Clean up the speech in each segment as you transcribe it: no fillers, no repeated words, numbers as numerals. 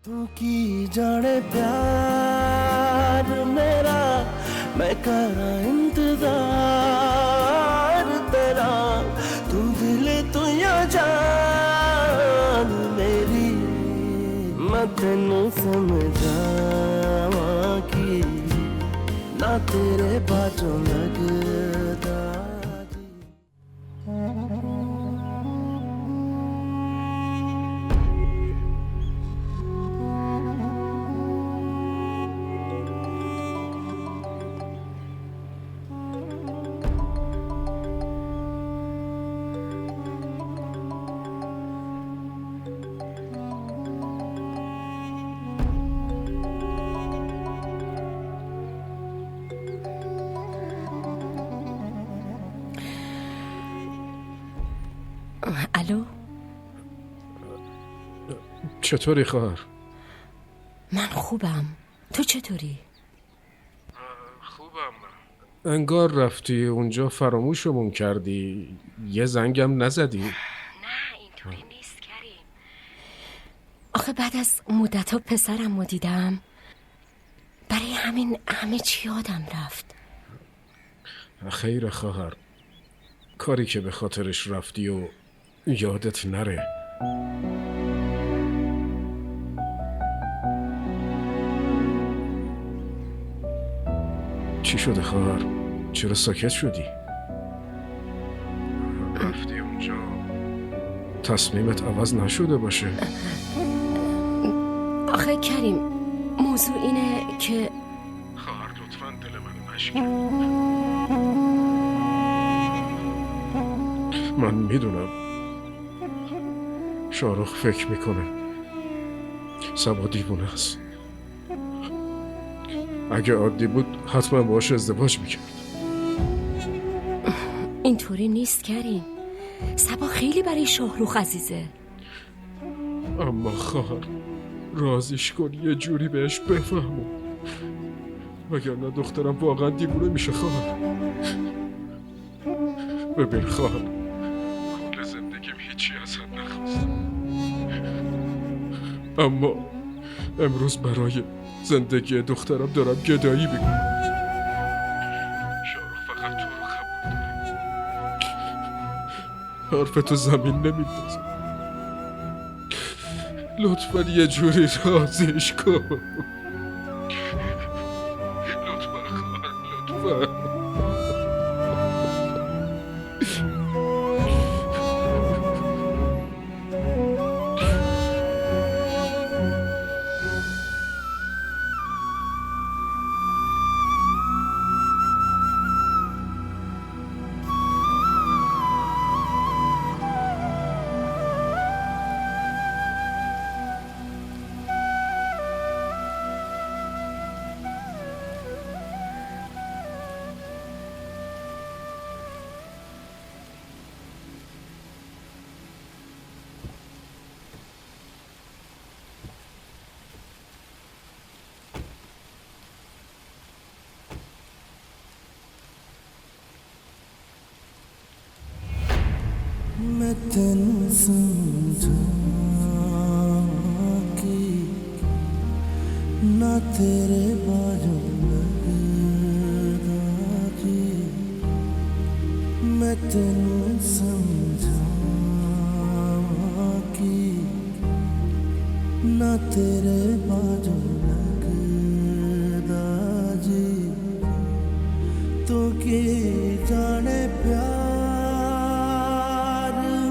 तू की जाने प्यार मेरा मैं करा इंतजार तेरा तू दिल तू या जान मेरी मैं तेनू समझावा की ना तेरे बाजों लगदा الو، چطوری خواهر؟ من خوبم. تو چطوری؟ خوبم. انگار رفتی اونجا فراموشمون کردی. یه زنگم نزدی؟ نه اینطوری نیست کریم. آخه بعد از مدت‌ها پسرم رو دیدم، برای همین همه چی یادم رفت. خیر خواهر، کاری که به خاطرش رفتی و یادت نره. چی شده خواهر؟ چرا ساکت شدی؟ رفتی اونجا تصمیمت عوض نشده باشه؟ آخه کریم، موضوع اینه که خواهر لطفاً دل منو نشکن. من میدونم شاروخ فکر میکنه سبا دیوونه است. اگه عادی بود حتما باهاش ازدواج میکرد. اینطوری نیست کریم. سبا خیلی برای شاهروخ عزیزه. اما خواهر رازیش کن، یه جوری بهش بفهمم، وگرنه دخترم واقعا دیوونه میشه. خواهر ببین خواهر، کل زندگیم هیچی ازت نخواستم، اما امروز برای زندگی دخترم دارم گدایی میکنم. شاروخ فقط تو رو قبول داره، حرفتو زمین نمیندازه. لطفاً یه جوری راضیش کن. لطفاً خواهر، لطفاً. मैं तेनू समझावा की ना तेरे बाजों लगदा जी मैं तेनू समझावा की ना तेरे बाजों लगदा जी तो की जाने प्यार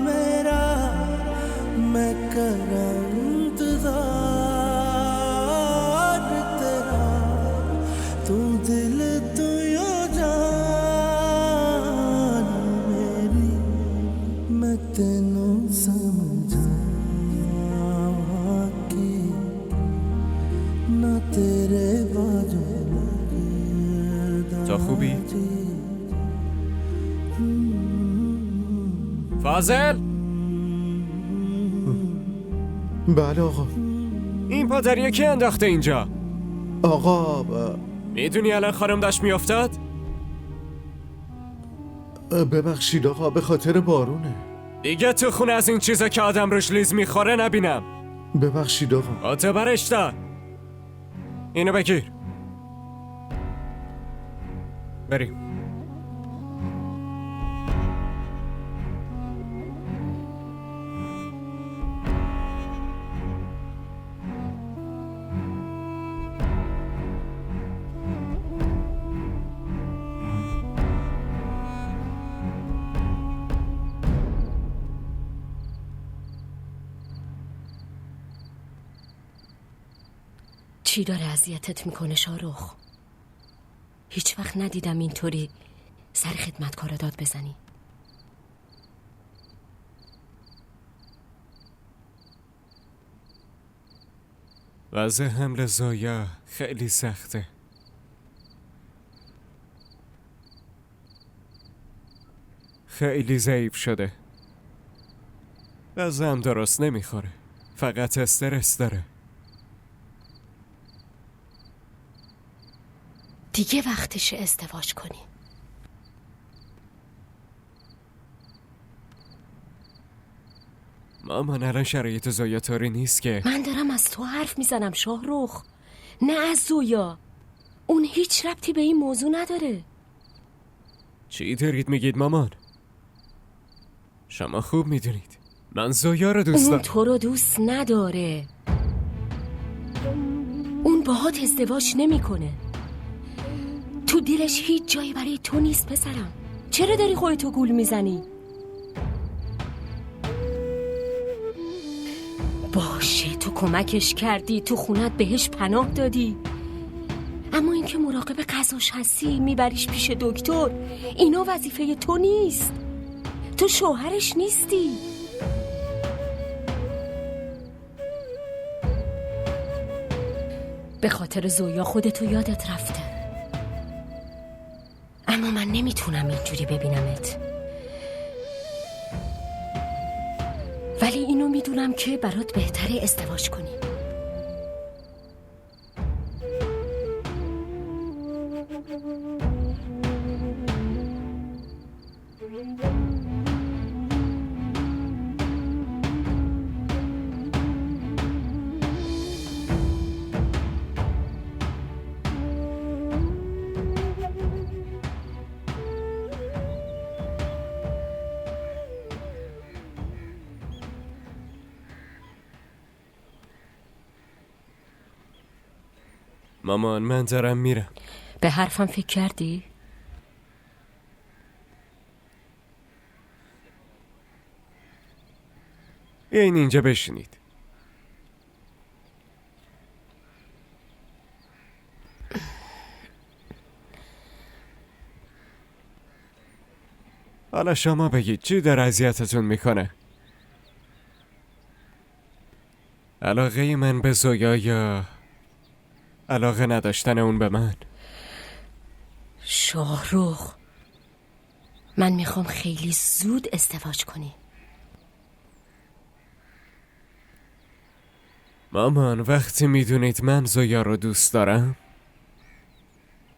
मेरा मैं करा इंतजार तेरा तू दिल तू यो जान मेरी मैं तेनू समझावा की ना तेरे बाजों تا خوبی؟ فاضل؟ بله آقا. این پادریه کی انداخته اینجا؟ آقا میدونی الان خانم داشت میافتاد؟ ببخشید آقا، به خاطر بارونه. دیگه تو خونه از این چیزا که آدم روش لیز میخوره نبینم. ببخشید آقا. آتبر اشتر، اینو بگیر. بریم. چی داره اذیتت میکنه شاروخ؟ هیچ وقت ندیدم اینطوری سر خدمتکارا داد بزنی. وضع حمل زایا خیلی سخته. خیلی ضعیف شده. وضعم درست نمیخوره. فقط استرس داره. دیگه وقتشه ازدواج کنی. مامان الان شرایط زویا طوری نیست که. من دارم از تو حرف میزنم شاهرخ، نه از زویا. اون هیچ ربطی به این موضوع نداره. چی دارید میگید مامان؟ شما خوب میدونید من زویا رو دوست اون دارم. تو رو دوست نداره. اون باهات ازدواج نمیکنه. تو دلش هیچ جایی برای تو نیست پسرم. چرا داری خودتو گول میزنی؟ باشه تو کمکش کردی، تو خونت بهش پناه دادی، اما اینکه مراقب غذاش هستی، میبریش پیش دکتر، اینا وظیفه تو نیست. تو شوهرش نیستی. به خاطر زویا خودتو یادت رفته. اما من نمیتونم اینجوری ببینمت. ولی اینو میدونم که برات بهتره ازدواج کنی. مامان من دارم میرم. به حرفم فکر کردی؟ این اینجا بشینید. حالا شما بگید چی در اذیتتون میکنه؟ علاقه من به زویا یا علاقه نداشتن اون به من؟ شاهرخ، من میخوام خیلی زود ازدواج کنی. مامان وقتی میدونید من زویا رو دوست دارم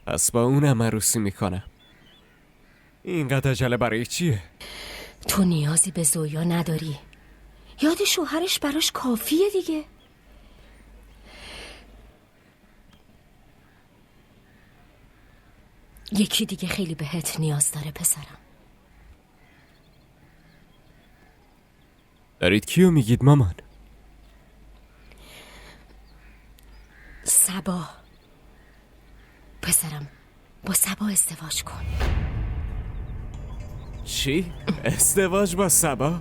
پس با اونم عروسی میکنم. اینقدر عجله برای چیه؟ تو نیازی به زویا نداری. یاد شوهرش براش کافیه دیگه. یکی دیگه خیلی بهت نیاز داره پسرم. دارید کیو میگید مامان؟ صبا. پسرم با صبا ازدواج کن. چی؟ ازدواج با صبا؟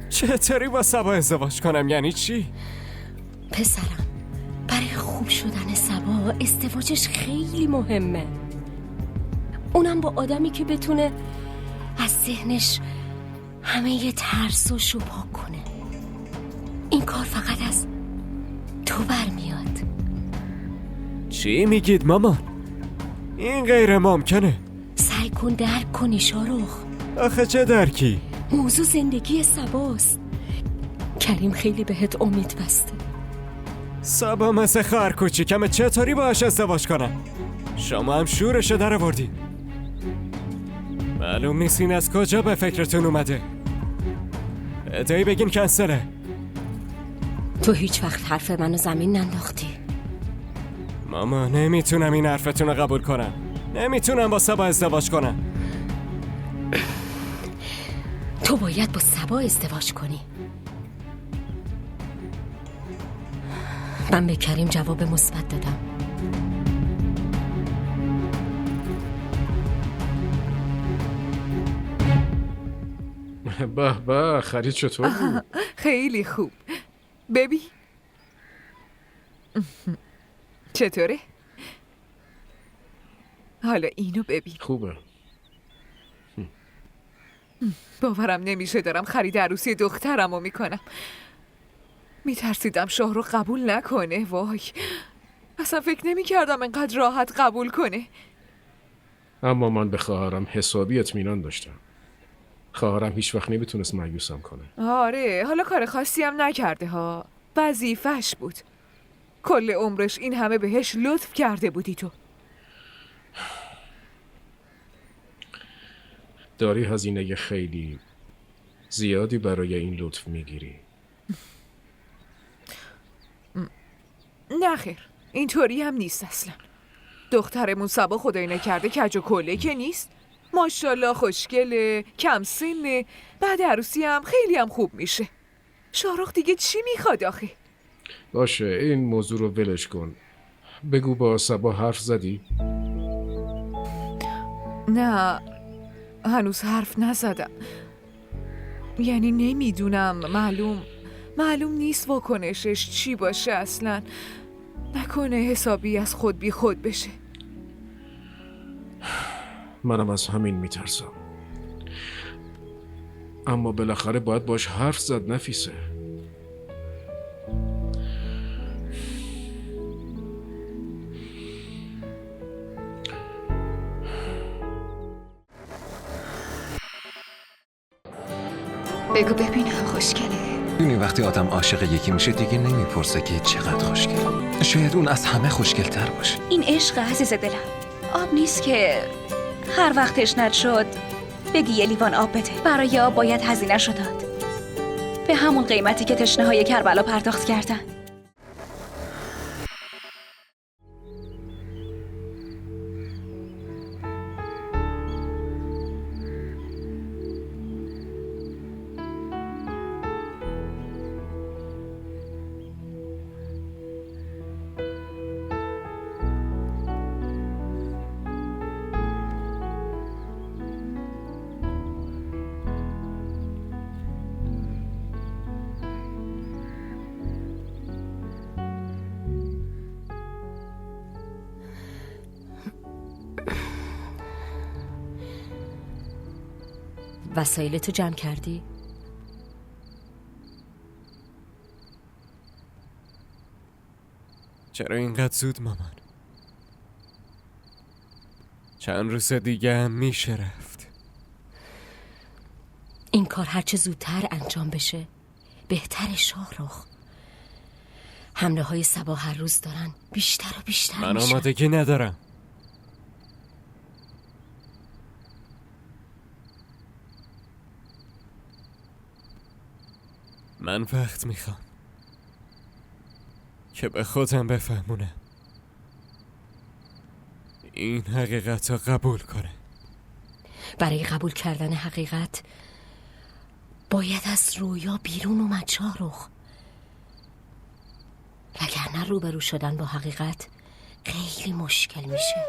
چطوری با صبا ازدواج کنم؟ یعنی چی؟ پسرم برای خوب شدن صبا ازدواجش خیلی مهمه. اونم با آدمی که بتونه از ذهنش همه یه ترس و شو پاک کنه. این کار فقط از تو برمیاد. چی میگید مامان؟ این غیر ممکنه. سعی کن درک کنی شاروخ. آخه چه درکی؟ موضوع زندگی صباست. کریم خیلی بهت امید بسته. صبا مثل خواهر کوچیکمه، چطوری باهاش ازدواج کنم؟ شما هم شورشو در آوردی. معلوم نیست این از کجا به فکرتون اومده. ادایی بگین کنسله. تو هیچ وقت حرف منو زمین ننداختی. ماما نمیتونم این حرفتون رو قبول کنم. نمیتونم با سبا ازدواج کنم. تو باید با سبا ازدواج کنی. من به کریم جواب مثبت دادم. به به، خرید چطور بود؟ خیلی خوب. ببین چطوره؟ حالا اینو ببین. خوبه. باورم نمیشه دارم خرید عروسی دخترمو میکنم. میترسیدم شاهرخ قبول نکنه. وای، اصلا فکر نمیکردم انقدر راحت قبول کنه. اما من به خواهرم حسابی اطمینان داشتم. خواهرم هیچ وقت نمیتونست مایوسم کنه. آره، حالا کار خاصی هم نکرده ها. وظیفش بود. کل عمرش این همه بهش لطف کرده بودی تو. داری هزینه خیلی زیادی برای این لطف میگیری. نه خیر، اینطوری هم نیست اصلا. دخترمون سبا خدای نکرده کج و کله که نیست. ماشاءالله خوشگله، کم سنه، بعد عروسی هم خیلی هم خوب میشه. شاهرخ دیگه چی میخواد آخه؟ باشه، این موضوع رو ولش کن. بگو با سبا حرف زدی؟ نه، هنوز حرف نزدم. یعنی نمیدونم، معلوم نیست واکنشش چی باشه اصلا. نکنه حسابی از خود بی خود بشه. منم از همین میترسم. اما بالاخره باید باش حرف زد نفیسه. بگو ببینم خوشگله. دونی وقتی آدم عاشق یکی میشه دیگه نمیپرسه که چقدر خوشگل. شاید اون از همه خوشگل‌تر باشه. این عشق عزیز دلم. آب نیست که هر وقت تشنت شد بگی یه لیوان آب بده. برای آب باید هزینه‌شو داد. به همون قیمتی که تشنه‌های کربلا پرداخت کردن. وسایلتو جمع کردی؟ چرا اینقدر زود مامان؟ چند روز دیگه هم میشه رفت. این کار هرچه زودتر انجام بشه بهتر شاهرخ. حمله های سبا هر روز دارن بیشتر و بیشتر من میشن. آمادگی ندارم. من وقت میخوام که به خودم بفهمونم این حقیقت رو قبول کنه. برای قبول کردن حقیقت باید از رویا بیرون اومد شاهرخ. وگرنه روبرو شدن با حقیقت خیلی مشکل میشه.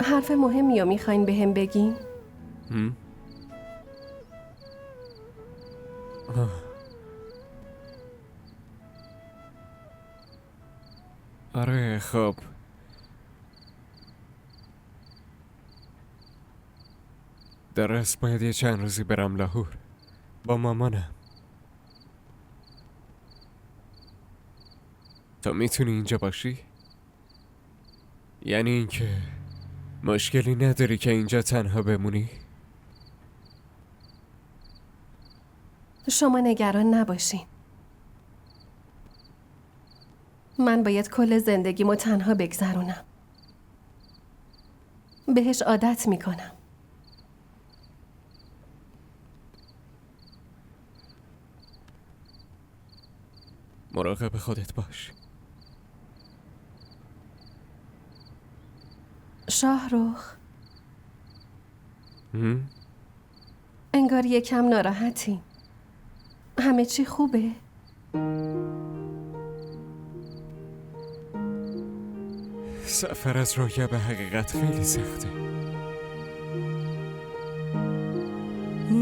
حرف مهمی یا میخواین به هم بگین؟ آره خب درست باید یه چند روزی برم لاهور. با مامانم. تو میتونی اینجا باشی؟ یعنی اینکه مشکلی نداری که اینجا تنها بمونی؟ شما نگران نباشین. من باید کل زندگیمو تنها بگذرونم. بهش عادت میکنم. مراقب خودت باش. شاهرخ، انگار یکم ناراحتی. همه چی خوبه؟ سفر از رویا به حقیقت خیلی سخته.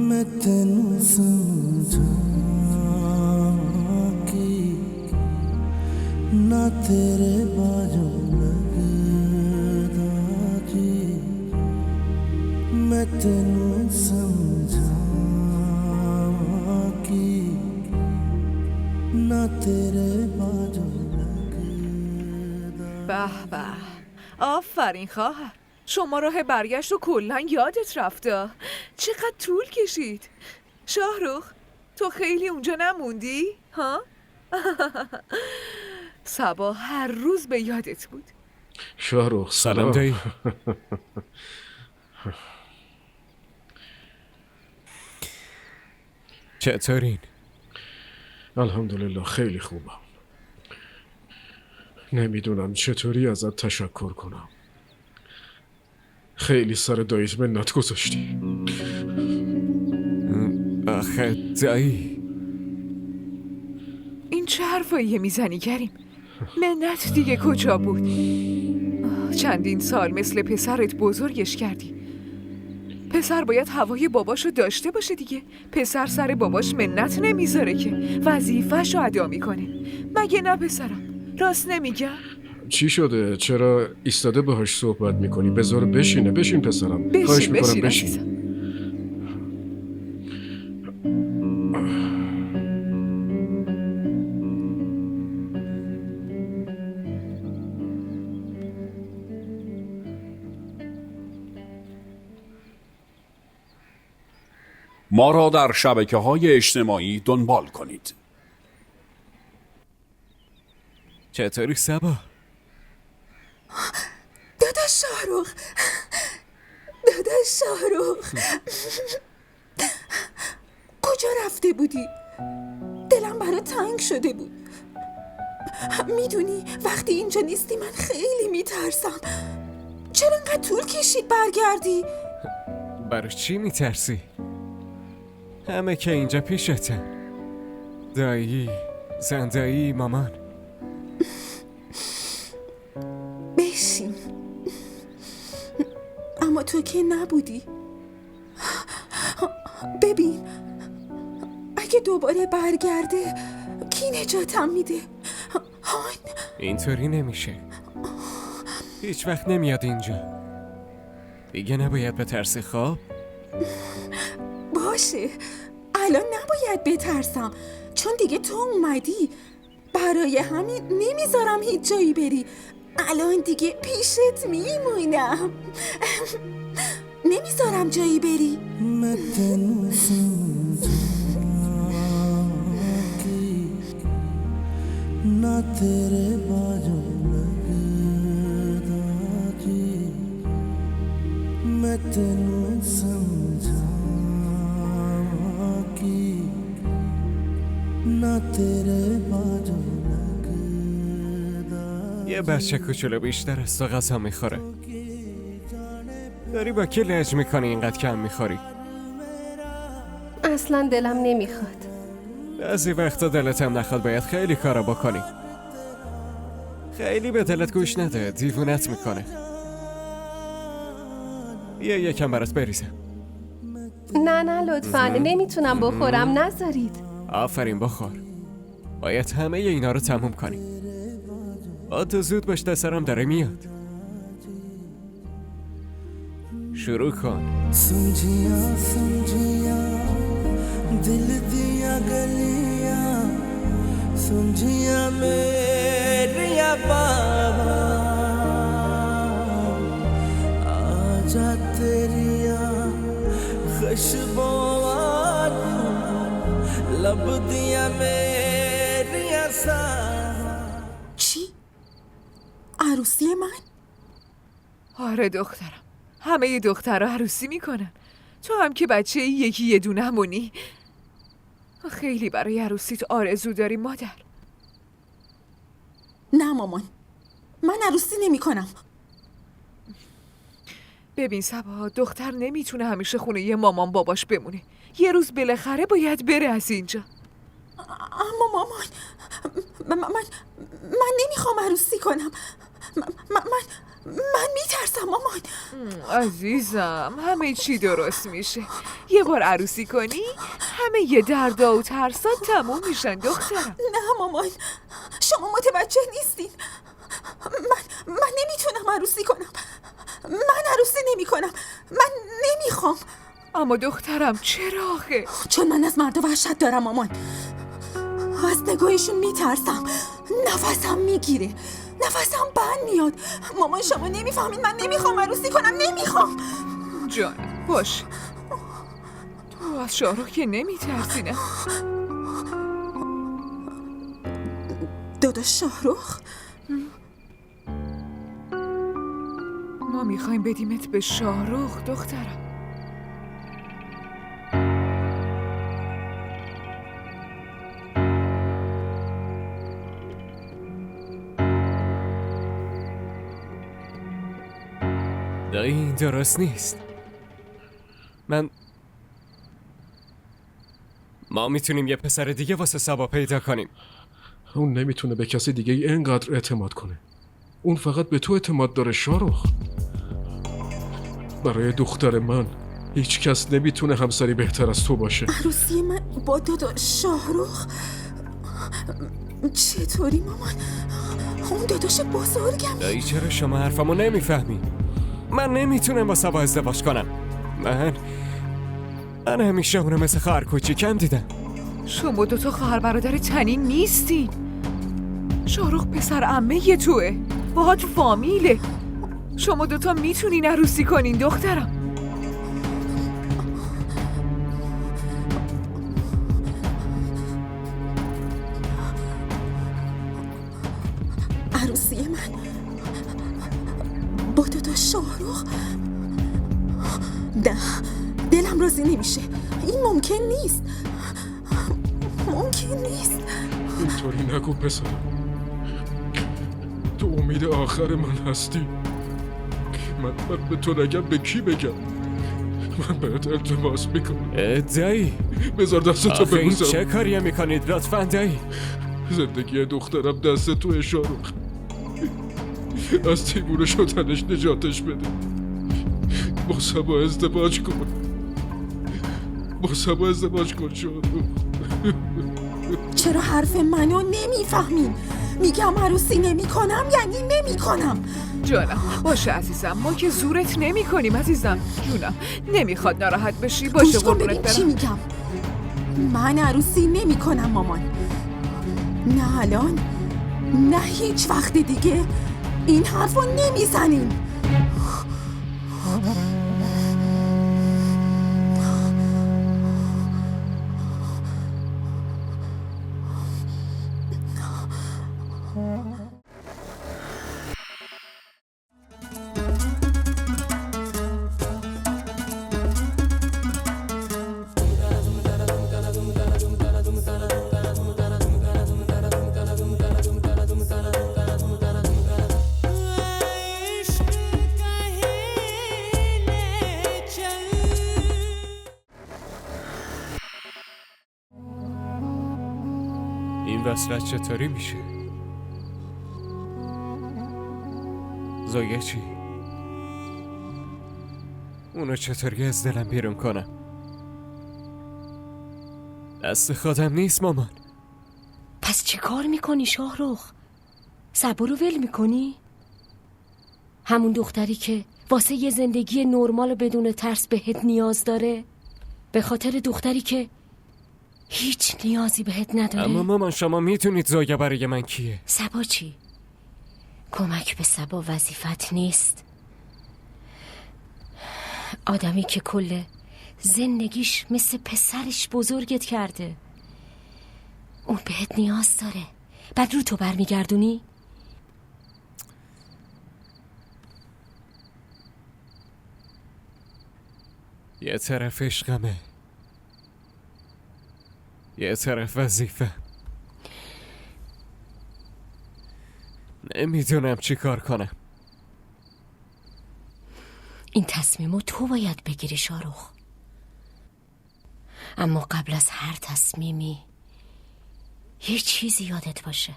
मैं तेनू समझा कि ना तेरे बाजू लगदा जी मैं तेनू समझा कि ना तेरे बाजू به به، آفرین خواهر. شما راه برگشت رو کلن یادت رفته. چقدر طول کشید. شاهرخ، تو خیلی اونجا نموندی؟ ها؟ صبا هر روز به یادت بود. شاهرخ سلام دایی. چطورین؟ الحمدلله خیلی خوبم. نمیدونم چطوری ازت تشکر کنم. خیلی سر داییت منت گذاشتی. آخه دایی، این چه حرفاییه میزنی کریم؟ منت دیگه کجا بود؟ چندین سال مثل پسرت بزرگش کردی. پسر باید هوای باباشو داشته باشه دیگه. پسر سر باباش منت نمیذاره که، وظیفه‌شو ادا میکنه. مگه نه پسرم؟ راست نمیگم؟ چی شده؟ چرا ایستاده باهاش صحبت میکنی؟ بذار بشینه. بشین پسرم. خواهش میکنم بشین. ما را در شبکه‌های اجتماعی دنبال کنید. چطوری صبا؟ داداش شاهرخ، داداش شاهرخ، کجا رفته بودی؟ دلم برات تنگ شده بود. میدونی وقتی اینجا نیستی من خیلی میترسم. چرا انقدر طول کشید برگردی؟ برای چی میترسی؟ همه که اینجا پیشتن. دایی، زندایی، مامان. بشین. اما تو که نبودی. ببین اگه دوباره برگرده کی نجاتم میده؟ اینطوری نمیشه. هیچ وقت نمیاد اینجا. دیگه نباید بترسی. خواب باشه، الان نباید بترسم چون دیگه تو اومدی. برای همین نمیذارم هیچ جایی بری. الان دیگه پیشت میمونم. نمیذارم جایی بری. मैं तेनू समझा कि ना तेरे बाजू लगदा जी मैं तेनू समझा कि ना तेरे बाजू लगदा یه بچه کوچولو بیشتر از تو غذا میخوره. داری با کی لج میکنی اینقدر کم میخوری؟ اصلا دلم نمیخواد. بعضی وقتا دلت هم نخواد باید خیلی کارا بکنی. خیلی به دلت گوش نده، دیوونت میکنه. یکم برات بریزم. نه لطفاً، نمیتونم بخورم، نذارید. آفرین، بخور. باید همه اینا رو تموم کنی. تو زود باش، دسترم داره میاد. شروع کن. समझिया समझिया दिल दिया गलियां सुलझियां मेरिया बाबा आजा तेरिया खुशबू लब दिया मेरिया सा چی؟ عروسی من؟ آره دخترم، همه دخترها عروسی میکنن. تو هم که بچه یکی یه دونمونی. خیلی برای عروسیت آرزو داری مادر. نه مامان، من عروسی نمی کنم. ببین صبا، دختر نمیتونه همیشه خونه یه مامان باباش بمونه. یه روز بالاخره باید بره از اینجا. اما مامان، من نمیخوام عروسی کنم. من میترسم مامان. عزیزم، همه چی درست میشه. یه بار عروسی کنی همه یه دردا و ترسات تموم میشن دخترم. نه مامان، شما متوجه نیستین. من نمیتونم عروسی کنم. من عروسی نمی کنم. من نمیخوام. اما دخترم چرا آخه؟ چون من از مردا وحشت دارم مامان. از نگاهشون میترسم. نفسم میگیره. نفسم بند میاد. مامان شما نمیفهمین. من نمیخوام عروسی کنم. نمیخوام. جان باش، تو از شاهرخ که نمیترسی نه؟ داداش شاهرخ؟ ما میخوایم بدیمت به شاهرخ دخترم. این درست نیست. ما میتونیم یه پسر دیگه واسه صبا پیدا کنیم. اون نمیتونه به کسی دیگه اینقدر اعتماد کنه. اون فقط به تو اعتماد داره شاهرخ. برای دختر من هیچ کس نمیتونه همسری بهتر از تو باشه. عروسی من با داداش شاهرخ؟ چطوری مامان؟ اون داداش بزرگم. دایی چرا شما حرفمو نمیفهمی؟ من نمیتونم با صبا ازدواج کنم. من همیشه اونو مثل خواهر کوچیکم دیدم. شما دوتا خواهر برادر تنی نیستین. شاهرخ پسر عمه توه، باهات فامیله. شما دوتا میتونین عروسی کنین دخترم. عروسی من با داداش شاهرخ؟ نه، دلم راضی نمیشه. این ممکن نیست. ممکن نیست. اینطوری نگو پسرم. تو امید آخر من هستی. من به تو نگم به کی بگم؟ من بهت التماس میکنم. دایی بذار دستتو آخه این ببوسم. چه کاریه میکنید لطفاً دایی؟ زندگی دخترم دست تو شاهرخ. از تیمور شدنش نجاتش بده. با صبا ازدواج کن. با صبا ازدواج کن شاهرخ. چرا حرف منو نمیفهمین؟ میگم عروسی نمی کنم یعنی نمی کنم. جانم باشه عزیزم، ما که زورت نمی کنیم عزیزم. جونم نمیخواد ناراحت بشی. باشه گوش کن قربونت ببین چی برم. میگم. من عروسی نمی کنم مامان. نه الان، نه هیچ وقت دیگه. این حرفو نمیزنین. این وصلت چطوری میشه؟ زویه چی؟ اونو چطوری از دلم بیرون کنم؟ دست خودم نیست مامان. پس چه کار میکنی شاهرخ؟ صبا رو ول میکنی؟ همون دختری که واسه یه زندگی نرمال و بدون ترس بهت نیاز داره؟ به خاطر دختری که هیچ نیازی بهت نداره. اما مامان شما میتونید زویا برای من کیه؟ سبا چی؟ کمک به سبا وظیفت نیست. آدمی که کل زندگیش مثل پسرش بزرگت کرده، اون بهت نیاز داره، بعد رو تو برمیگردونی؟ یه طرف عشقمه، یه طرف وظیفه. نمیدونم چی کار کنم. این تصمیمو تو باید بگیری شاروخ. اما قبل از هر تصمیمی یه چیزی یادت باشه.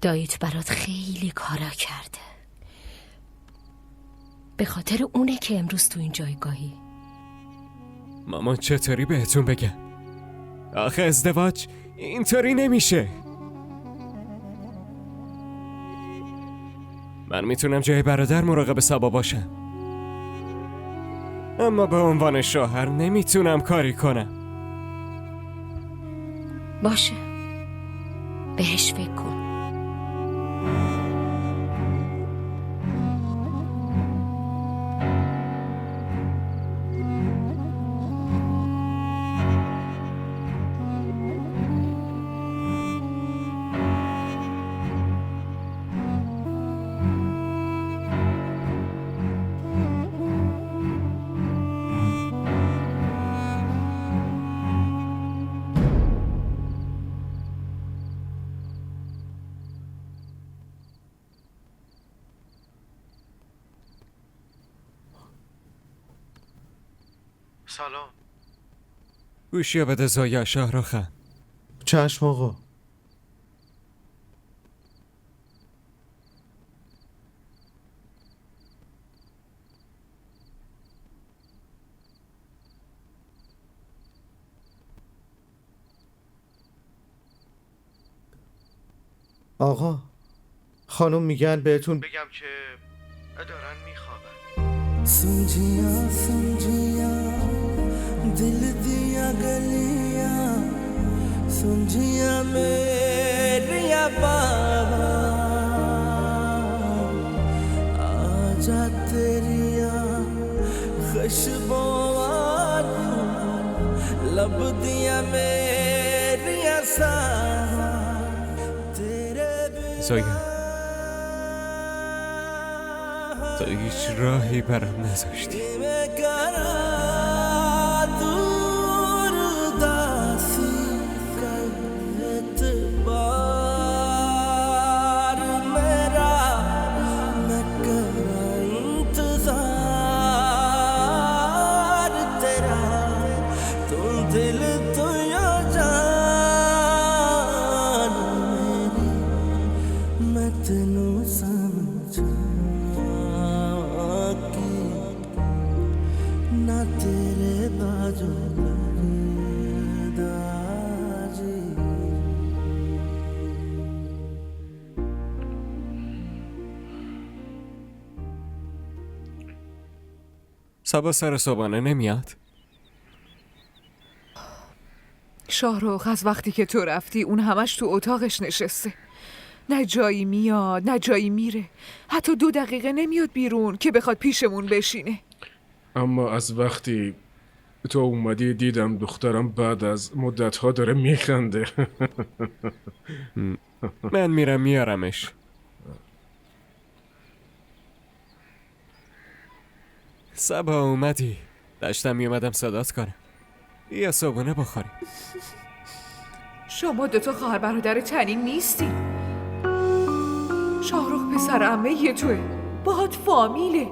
داییت برات خیلی کارا کرده، به خاطر اونه که امروز تو این جایگاهی. مامان چطوری بهتون بگم؟ آخه ازدواج اینطوری نمیشه. من میتونم جای برادر مراقب سبا باشم، اما به عنوان شوهر نمیتونم کاری کنم. باشه، بهش فکر کن. سلام. گوشی بده زویا شاهرخم. چشم آقا. آقا خانم میگن بهتون بگم که دارن میخوابن. سمجھیا سمجھیا دل دیا گلیاں سمجھیا میریا بابا آجا تیریا خشبوان لب دیا میریا سارا زویا تو هیچ راهی برام نذاشتی. سبا سر صبحانه نمیاد؟ شاهرخ از وقتی که تو رفتی اون همش تو اتاقش نشسته، نه جایی میاد نه جایی میره، حتی 2 دقیقه نمیاد بیرون که بخواد پیشمون بشینه. اما از وقتی تو اومدی دیدم دخترم بعد از مدتها داره میخنده. من میرم میارمش. سبا اومدی، داشتم میومدم صدات کنم. بیا صبحونه بخوریم. شما 2 خواهر برادر تنین نیستی. شاهرخ پسر عمه توه، باهات فامیله.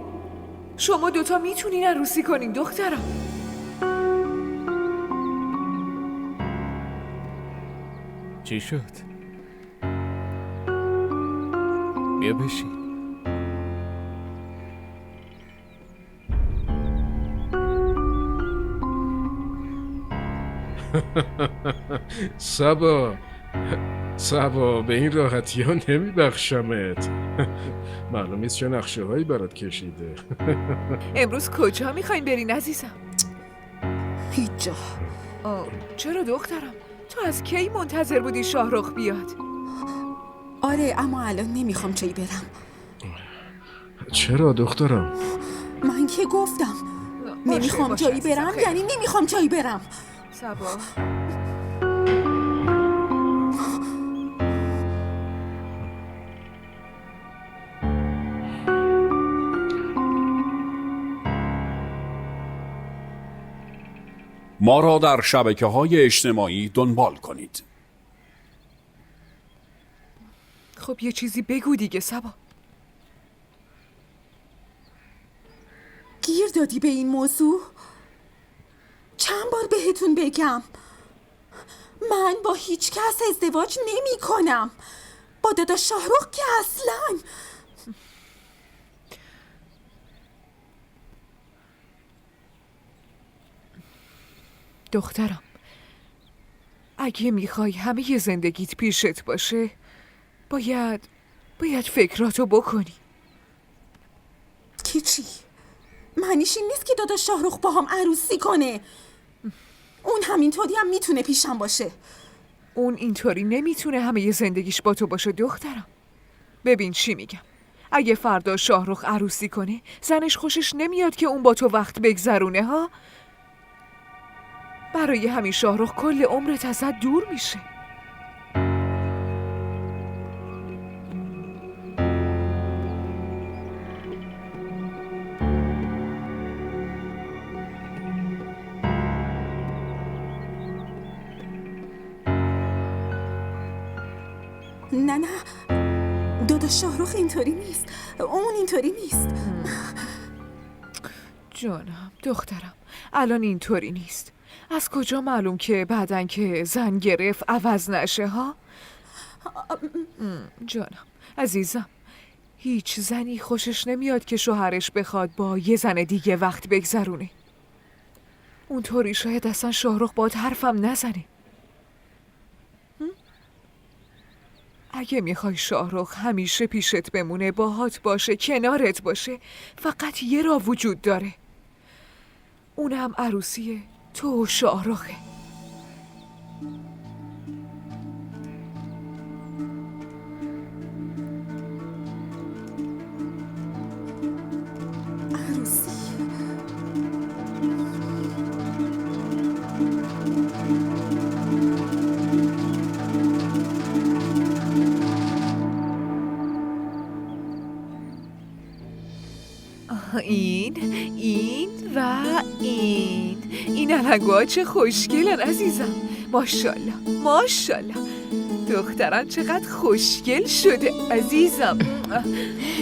شما 2 میتونین عروسی کنین دخترم. چی شد؟ بیا بشین. سبا به این راحتی ها نمیبخشمت. معلوم نیست چه نقشه هایی برات کشیده. امروز کجا میخواین برین عزیزم؟ هیچ جا. چرا دخترم؟ تو از کی منتظر بودی شاهرخ بیاد؟ آره اما الان نمیخوام جایی برم. چرا دخترم؟ من که گفتم نمیخوام جایی برم، یعنی نمیخوام جایی برم. صبا ما را در شبکه‌های اجتماعی دنبال کنید. خب یه چیزی بگو دیگه صبا. گیر دادی به این موضوع؟ چند بار بهتون بگم من با هیچ کس ازدواج نمی کنم، با داداش شاهرخ که اصلاً. دخترم اگه میخوای همه زندگیت پیشت باشه باید فکراتو بکنی. که چی؟ معنیش این نیست که داداش شاهرخ با هم عروسی کنه. اون همینطوری هم میتونه پیشم باشه. اون اینطوری نمیتونه همه زندگیش با تو باشه دخترم. ببین چی میگم، اگه فردا شاهرخ عروسی کنه زنش خوشش نمیاد که اون با تو وقت بگذرونه ها. برای همین شاهرخ کل عمرت ازت دور میشه. نه داداش شاهرخ اینطوری نیست، اون اینطوری نیست. جانم دخترم الان اینطوری نیست. از کجا معلوم که بعدن که زن گرفت عوض نشه ها؟ جانم عزیزم، هیچ زنی خوشش نمیاد که شوهرش بخواد با یه زن دیگه وقت بگذرونه. اونطوری شاید اصلا شاهرخ باهات حرفم نزنه. اگه میخوای شاهرخ همیشه پیشت بمونه، باهات باشه، کنارت باشه، فقط یه راه وجود داره، اونم عروسی تو و شاهرخه. عروسی؟ این و این علنگوها چه خوشگلن عزیزم. ماشاءالله ماشاءالله. دخترم چقدر خوشگل شده عزیزم.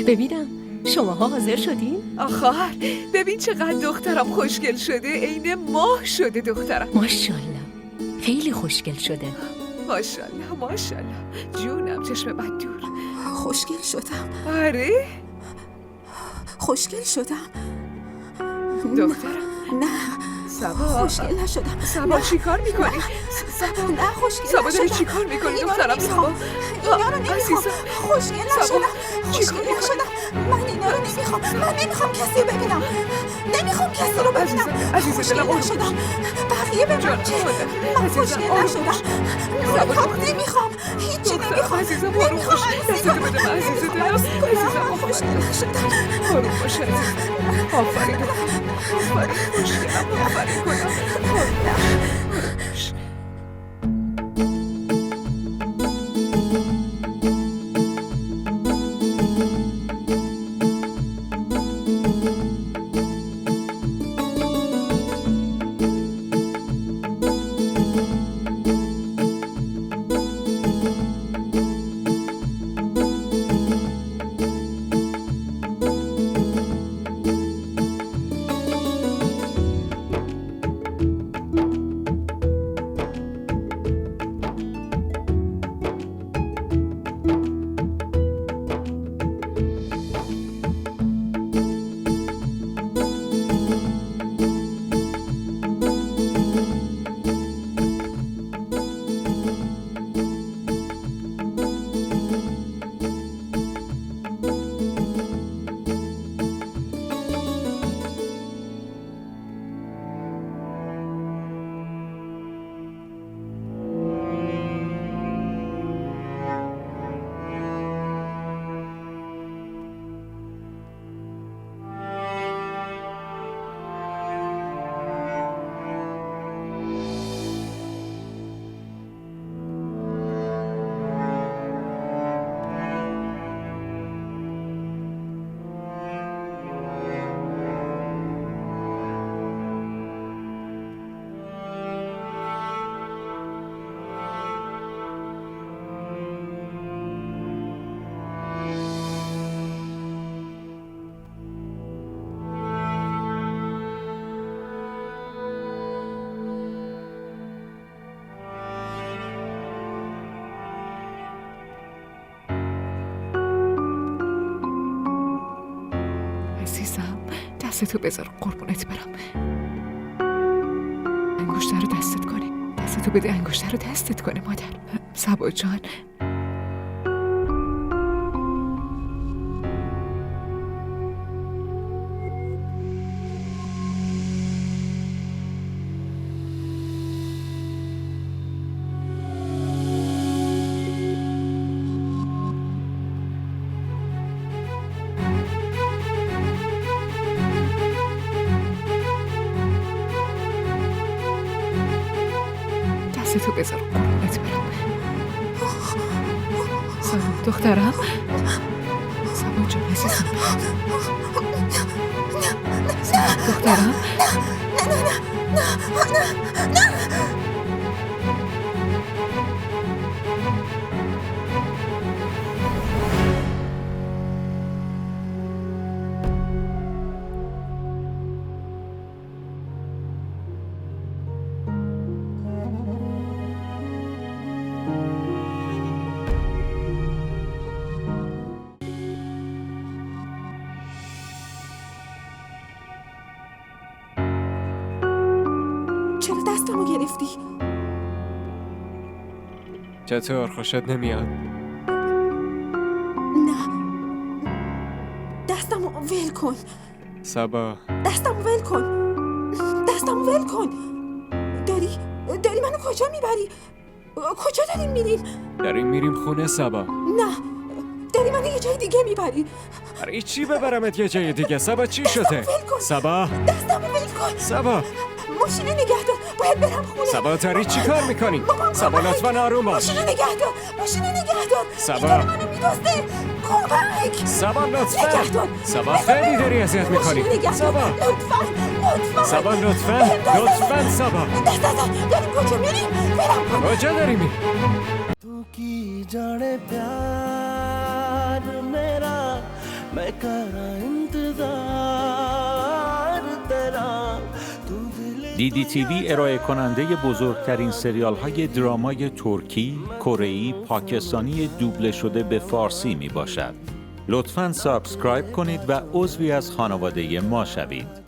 ببینم شماها حاضر شدین؟ آخر ببین چقدر دخترم خوشگل شده، عین ماه شده دخترم. ماشاءالله خیلی خوشگل شده. ماشاءالله ماشاءالله. جونم چشم بد دور. خوشگل شدم. آره خوشگل شدم. دخترم نه سبا خوشگل نشدم. سبا چی کار میکنی؟ سبا نه خوشگل سبا نشدم. داری چی کار میکنی دخترم؟ سبا اینا رو نمیخوام. خوشگل نشدم. خوشگل نشدم. من اینا رو نمیخوام. من نمیخوام کسی رو ببینم. نمیخوام کسی رو ببینم. خوشگل نشدم. بقیه ببینم که من خوشگل نشدم. نمیخوام. نمیخوام هیچی نمیخوام. نمیخوام خوشگل نشدم. آروم باش عزیزم. آفرین خوشگلم. آفرین کنم. دستتو بذار قربونت برم. انگشتر رو دستت کنی. دستتو بده انگشتر رو دستت کنه مادر. سبا جان. دستتو بذار قربونت برم. سبا دخترم. سبا جان عزیزم. سبا دخترم. چرا دستمو گرفتی؟ چطور خوشت نمیاد؟ نه، دستمو ول کن. سبا دستمو ول کن. دستمو ول کن. داری منو کجا میبری؟ کجا داریم میریم؟ داریم میریم خونه سبا. نه، داری منو یه جای دیگه میبری. برای چی ببرمت یه جای دیگه؟ سبا چی شده؟ سبا دستمو ول کن. سبا ماشینو نگه دار. باید برم خونه. سبا داری چی کار میکنی؟ سبا لطفا آروم باش. ماشینو نگه دار. ماشینو نگه دار. سبا. این منو میدزده. کمک. سبا لطفا. نگه دار. سبا خیلی داری اذیت میکنی. ماشینو نگه دار. سبا لطفا. سبا لطفا سبا. دست داریم کجا میریم؟ برم کن. کجا داری میری؟ तू की जाने प्यार मेरा मैं करा इंतजार तेरा तू दिल دیدی تیوی ارائه کننده بزرگترین سریال های درامای ترکی، کره‌ای، پاکستانی دوبله شده به فارسی می باشد. لطفاً سابسکرایب کنید و عضوی از خانواده ما شوید.